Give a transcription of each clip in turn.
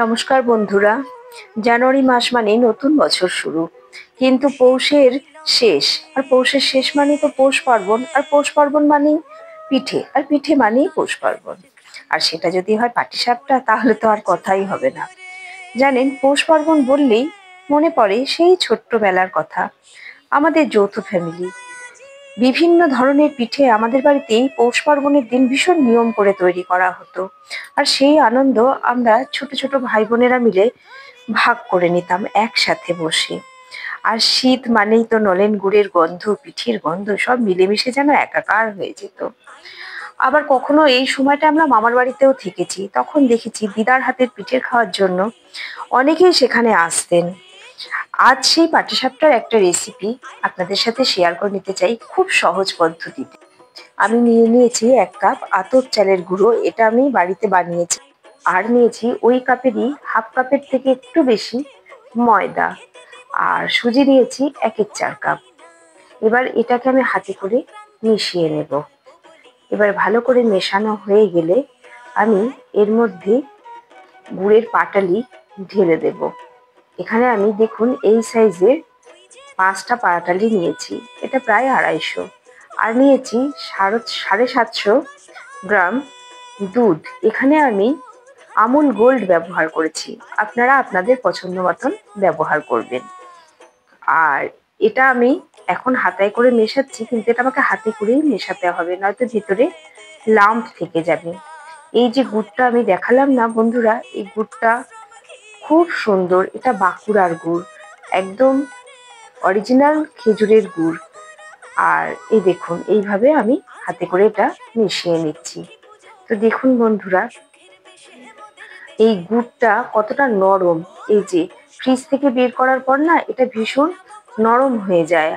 নমস্কার বন্ধুরা। জানুয়ারি মাস মানে নতুন বছর শুরু, কিন্তু পৌষের শেষ। আর পৌষের শেষ মানে তো পৌষ পার্বণ, আর পৌষ পার্বণ মানেই পিঠে, আর পিঠে মানেই পৌষ পার্বণ। আর সেটা যদি হয় পাটিসাপটা, তাহলে তো আর কথাই হবে না। জানেন, পৌষ পার্বণ বললেই মনে পড়ে সেই ছোট্টবেলার কথা। আমাদের যৌথ ফ্যামিলি, বিভিন্ন ধরনের পিঠে আমাদের বাড়িতেই পৌষ পার্বণের দিন ভীষণ নিয়ম করে তৈরি করা হতো। আর সেই আনন্দ আমরা ছোট ছোট ভাই বোনেরা মিলে ভাগ করে নিতাম একসাথে বসে। আর শীত মানেই তো নলেন গুড়ের গন্ধ, পিঠের গন্ধ, সব মিলেমিশে যেন একাকার হয়ে যেত। আবার কখনো এই সময়টা আমরা মামার বাড়িতেও থেকেছি, তখন দেখেছি দিদার হাতের পিঠে খাওয়ার জন্য অনেকেই সেখানে আসতেন। আজ সেই পাটিসাপটার একটা রেসিপি আপনাদের সাথে শেয়ার করে নিতে চাই, খুব সহজ পদ্ধতিতে। আমি নিয়ে নিয়েছি 1 কাপ আতপ চালের গুঁড়ো, এটা আমি বাড়িতে বানিয়েছি। আর নিয়েছি ওই কাপেরই হাফ কাপের থেকে একটু বেশি ময়দা। আর সুজি নিয়েছি 1/4 কাপ। এবার এটাকে আমি হাতে করে মিশিয়ে নেব। এবার ভালো করে মেশানো হয়ে গেলে আমি এর মধ্যে গুড়ের পাটালি ঢেলে দেব। এখানে আমি দেখুন এই সাইজের 5টা পাটালি নিয়েছি, এটা প্রায় 250। আর নিয়েছি 750 গ্রাম দুধ। এখানে আমি আমুল গোল্ড ব্যবহার করেছি, আপনারা আপনাদের পছন্দ মতন ব্যবহার করবেন। আর এটা আমি এখন হাতায় করে মেশাচ্ছি, কিন্তু এটা আমাকে হাতে করেই মেশাতে হবে, নয়তো ভিতরে লাম্প থেকে যাবে। এই যে গুড়টা আমি দেখালাম না বন্ধুরা, এই গুড়টা খুব সুন্দর, এটা বাঁকুড়ার গুড়, একদম অরিজিনাল খেজুরের গুড়। আর এই দেখুন এইভাবে আমি হাতে করে এটা মিশিয়ে নিচ্ছি। তো দেখুন বন্ধুরা, এই গুড়টা কতটা নরম। এই যে ফ্রিজ থেকে বের করার পর না, এটা ভীষণ নরম হয়ে যায়,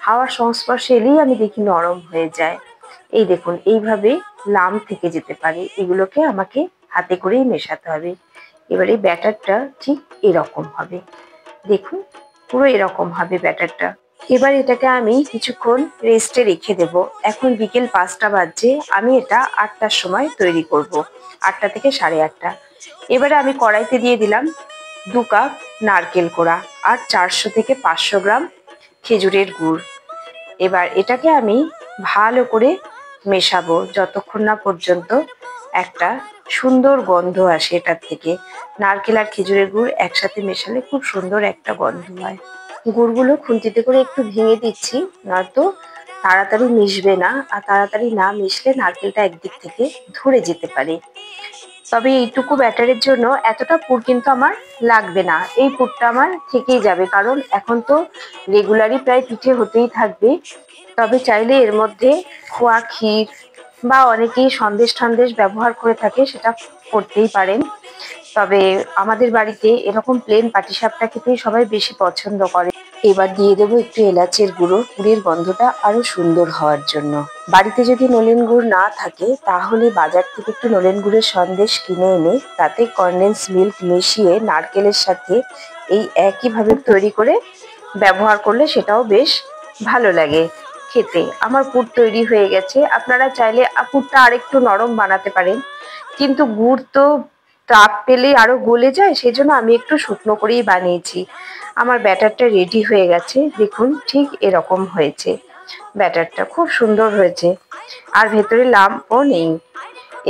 হাওয়ার সংস্পর্শে এলেই আমি দেখি নরম হয়ে যায়। এই দেখুন এইভাবে লাম থেকে যেতে পারে, এগুলোকে আমাকে হাতে করেই মেশাতে হবে। এবারে ব্যাটারটা ঠিক এরকম হবে, দেখুন পুরো এরকম হবে ব্যাটারটা। এবার এটাকে আমি কিছুক্ষণ রেস্টে রেখে দেব। এখন বিকেল 5টা বাজছে, আমি এটা 8টার সময় তৈরি করব, 8টা থেকে 8:30। এবারে আমি কড়াইতে দিয়ে দিলাম 2 কাপ নারকেল কোড়া আর 400 থেকে 500 গ্রাম খেজুরের গুড়। এবার এটাকে আমি ভালো করে মেশাবো যতক্ষণ না পর্যন্ত একটা সুন্দর গন্ধ আসে এটার থেকে। নারকেল আর খেজুরের গুড় একসাথে মেশালে খুব সুন্দর একটা গন্ধ হয়। গুড়গুলো খুন্তিতে করে একটু ভেঙে দিচ্ছি, নয়তো তাড়াতাড়ি মিশবে না, আর তাড়াতাড়ি না মিশলে নারকেলটা একদিক থেকে ধরে যেতে পারে। তবে এইটুকু ব্যাটারের জন্য এতটা পুর কিন্তু আমার লাগবে না, এই পুরটা আমার থেকেই যাবে, কারণ এখন তো রেগুলারই প্রায় পিঠে হতেই থাকবে। তবে চাইলে এর মধ্যে খোয়া ক্ষীর বা অনেকেই সন্দেশ টন্দেশ ব্যবহার করে থাকে, সেটা করতেই পারেন। তবে আমাদের বাড়িতে এরকম প্লেন পাটিসাপটা খেতেই সবাই বেশি পছন্দ করে। এবার দিয়ে দেবো একটু এলাচের গুঁড়ো, গুড়ের গন্ধটা আরো সুন্দর হওয়ার জন্য। বাড়িতে যদি নলেন গুড় না থাকে, তাহলে বাজার থেকে একটু নলেন গুড়ের সন্দেশ কিনে এনে তাতে কনডেন্স মিল্ক মিশিয়ে নারকেলের সাথে এই একইভাবে তৈরি করে ব্যবহার করলে সেটাও বেশ ভালো লাগে খেতে। আমার পুর তৈরি হয়ে গেছে, আপনারা চাইলে পুরটা আরেকটু নরম বানাতে পারেন, কিন্তু গুড় তো তাপ পেলেই আরো গলে যায়, সেজন্য আমি একটু শুকনো করেই বানিয়েছি। আমার ব্যাটারটা রেডি হয়ে গেছে, দেখুন ঠিক এরকম হয়েছে। ব্যাটারটা খুব সুন্দর হয়েছে, আর ভেতরে লাম্পও নেই।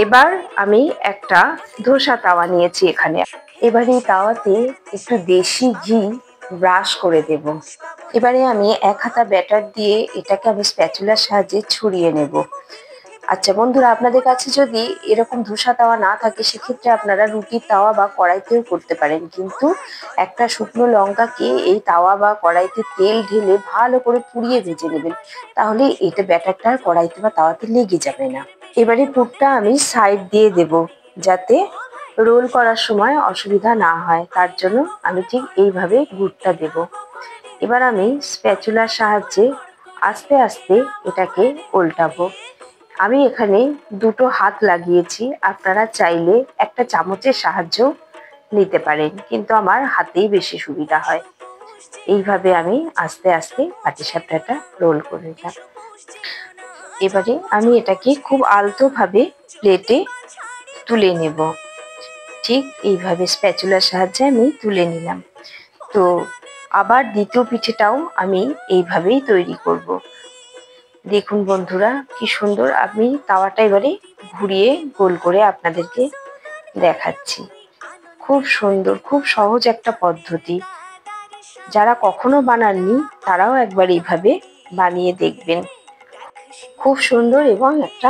এবার আমি একটা ধোসা তাওয়া নিয়েছি এখানে। এবার এই তাওয়াতে একটু দেশি ঘি ব্রাশ করে দেব। এবারে আমি 1 হাতা ব্যাটার দিয়ে এটাকে আমি স্প্যাচুলার সাহায্যে ছড়িয়ে নেব। আচ্ছা বন্ধুরা, আপনাদের কাছে যদি এরকম ধোসা তাওয়া না থাকে, সেক্ষেত্রে আপনারা রুটির তাওয়া বা কড়াইতেও করতে পারেন, কিন্তু একটা শুকনো লঙ্কাকে এই তাওয়া বা কড়াইতে তেল ঢেলে ভালো করে পুড়িয়ে ভেজে নেবেন, তাহলে এটা ব্যাটারটা আর কড়াইতে বা তাওয়াতে লেগে যাবে না। এবারে পুরটা আমি সাইড দিয়ে দেব, যাতে রোল করার সময় অসুবিধা না হয়, তার জন্য আমি ঠিক এইভাবে গুড়টা দেব। এবার আমি স্প্যাচুলার সাহায্যে আস্তে আস্তে এটাকে উল্টাবো। আমি এখানে 2টো হাত লাগিয়েছি, আপনারা চাইলে একটা চামচের সাহায্য নিতে পারেন, কিন্তু আমার হাতেই বেশি সুবিধা হয়। এইভাবে আমি আস্তে আস্তে পাটিসাপটাটা রোল করে নিলাম। এবারে আমি এটাকে খুব আলতোভাবে প্লেটে তুলে নেব। ঠিক এইভাবে স্প্যাচুলার সাহায্যে আমি তুলে নিলাম। তো আবার দ্বিতীয় পিঠেটাও আমি এইভাবেই তৈরি করব। দেখুন বন্ধুরা কি সুন্দর, আমি তাওয়াটা এবারে ঘুরিয়ে গোল করে আপনাদেরকে দেখাচ্ছি। খুব সুন্দর, খুব সহজ একটা পদ্ধতি। যারা কখনো বানাননি তারাও একবার এইভাবে বানিয়ে দেখবেন। খুব সুন্দর এবং একটা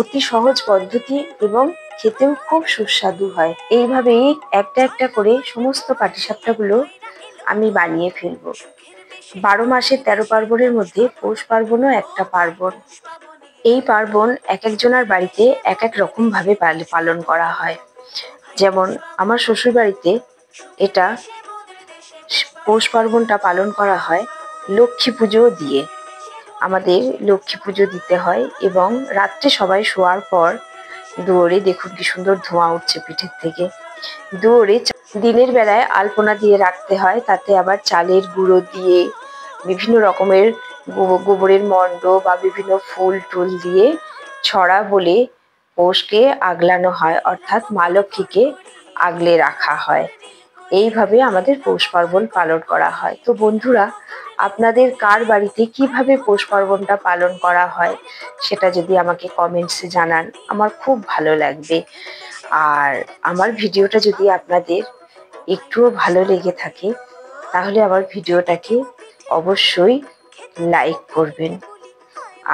অতি সহজ পদ্ধতি এবং খেতেও খুব সুস্বাদু হয়। এইভাবেই একটা একটা করে সমস্ত পাটিসাপটাগুলো আমি বানিয়ে ফেলবো। ১২ মাসের ১৩ পার্বণের মধ্যে পৌষ পার্বণও একটা পার্বণ। এই পার্বণ এক একজনের বাড়িতে এক এক রকম ভাবে পালন করা হয়। যেমন আমার শ্বশুর বাড়িতে এটা পৌষ পার্বণটা পালন করা হয় লক্ষ্মী পুজো দিয়ে। আমাদের লক্ষ্মী পুজো দিতে হয় এবং রাত্রে সবাই শোয়ার পর দুয়ারে দেখুন কি সুন্দর ধোঁয়া উঠছে পিঠের থেকে। দুয়ারে দিনের বেলায় আলপনা দিয়ে রাখতে হয়, তাতে আবার চালের গুঁড়ো দিয়ে বিভিন্ন রকমের গোবরের মণ্ড বা বিভিন্ন ফুল টুল দিয়ে ছড়া বলে পৌষকে আগলানো হয়, অর্থাৎ মা লক্ষ্মীকে আগলে রাখা হয়। এইভাবে আমাদের পৌষ পার্বণ পালন করা হয়। তো বন্ধুরা, আপনাদের কার বাড়িতে কিভাবে পৌষ পার্বণটা পালন করা হয় সেটা যদি আমাকে কমেন্টসে জানান, আমার খুব ভালো লাগবে। আর আমার ভিডিওটা যদি আপনাদের একটুও ভালো লেগে থাকে তাহলে আমার ভিডিওটাকে অবশ্যই লাইক করবেন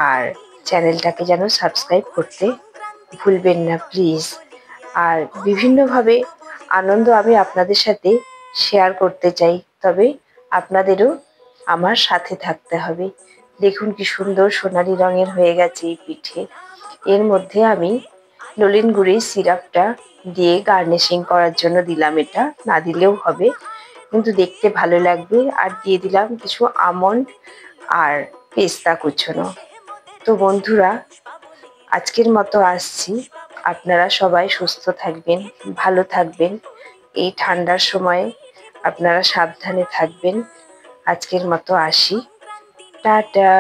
আর চ্যানেলটাকে যেন সাবস্ক্রাইব করতে ভুলবেন না প্লিজ। আর বিভিন্নভাবে আনন্দ আমি আপনাদের সাথে শেয়ার করতে চাই, তবে আপনাদেরও আমার সাথে থাকতে হবে। দেখুন কি সুন্দর সোনালি রঙের হয়ে গেছে এই পিঠে। এর মধ্যে আমি নলেন গুড়ের সিরাপটা দিয়ে গার্নিশিং করার জন্য দিলাম, এটা না দিলেও হবে কিন্তু দেখতে ভালো লাগবে। আর দিয়ে দিলাম কিছু আমন্ড আর পেস্তা কুচনো। তো বন্ধুরা, আজকের মতো আসছি। আপনারা সবাই সুস্থ থাকবেন, ভালো থাকবেন। এই ঠান্ডার সময়ে আপনারা সাবধানে থাকবেন। আজকের মতো আসি, টাটা।